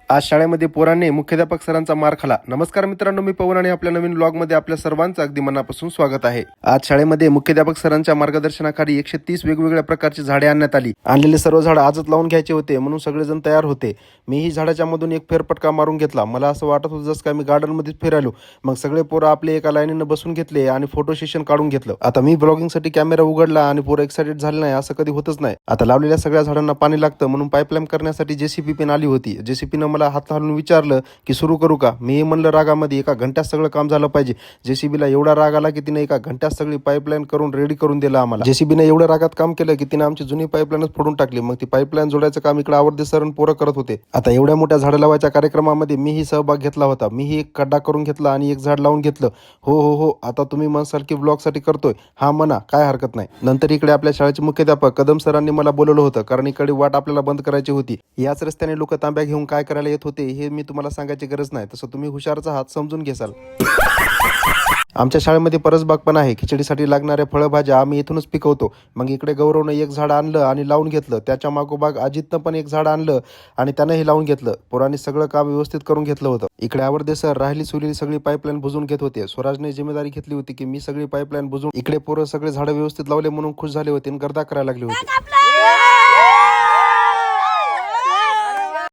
आज शाळेमध्ये पोरांनी मुख्याध्यापक सरांचा मार खाला. नमस्कार मित्रांनो, मी पवन आणि आपल्या नवीन व्लॉगमध्ये आपल्या सर्वांचं अगदी मनापासून स्वागत आहे. आज शाळेमध्ये मुख्याध्यापक सरांच्या मार्गदर्शनाखाली 130 वेगवेगळ्या प्रकारची झाडे आणण्यात आली. आणलेले सर्व झाडं आजच लावून घ्यायचे होते म्हणून सगळेजण तयार होते. मीही झाडाच्या मधून एक फेरफटका मारून घेतला. मला असं वाटत होतं जसं काय मी गार्डनमध्येच फिरायलो. मग सगळे पोरं आपले एका लाईनीनं बसून घेतले आणि फोटो सेशन काढून घेतलं. आता मी ब्लॉगिंगसाठी कॅमेरा उघडला आणि पोरं एक्साइटेड झाले नाही असं कधी होतच नाही. आता लावलेल्या सगळ्या झाडांना पाणी लागतं म्हणून पाईपलाईन करण्यासाठी जेसीबी पेन आली होती. जेसीबीनं मला हात घालून विचारलं की सुरू करू का. मी म्हणलं रागामध्ये एका घंट्यात सगळं काम झालं पाहिजे. जेसीबीला एवढा राग आला की तिने एका घंट्यात सगळी पाईपलाईन करून रेडी करून दिलं आम्हाला. जेसीबीने एवढ्या रागात काम केलं की तिने आमची जुनी पाईपलाईनच फोडून टाकली. मग ती पाईपलाईन जोडायचं काम इकडे आवडते सर पोरं करत होते. आता एवढ्या मोठ्या झाडं लावायच्या कार्यक्रमामध्ये मीही सहभाग घेतला होता. मीही एक खड्डा करून घेतला आणि एक झाड लावून घेतलं. हो हो हो, आता तुम्ही म्हणसाल की ब्लॉगसाठी करतोय, हा म्हणा, काय हरकत नाही. नंतर इकडे आपल्या शाळेचे मुख्याध्यापक कदम सरांनी मला बोलवलं होतं कारण इकडे वाट आपल्याला बंद करायची होती. याच रस्त्याने लोक तांब्या घेऊन काय करायला येत होते हे मी तुम्हाला सांगायची गरज नाही. तसं तुम्ही हुशारचा हात समजून घेसाल. आमच्या शाळेमध्ये परसबाग पण आहे. खिचडीसाठी लागणाऱ्या फळभाज्या आम्ही इथूनच पिकवतो. मग इकडे गौरवनं एक झाड आणलं आणि लावून घेतलं. त्याच्या मागोमाग अजितनं पण एक झाड आणलं आणि त्यानंही लावून घेतलं. पोरांनी सगळं काम व्यवस्थित करून घेतलं होतं. इकडे आवडते सर राहिली सुलेली सगळी पाईपलाईन बुजून घेत होते. स्वराजने जिम्मेदारी घेतली होती की मी सगळी पाईपलाईन बुजून इकडे पोरं सगळे झाडं व्यवस्थित लावले म्हणून खुश झाले होते आणि गर्दा करायला लागले होते.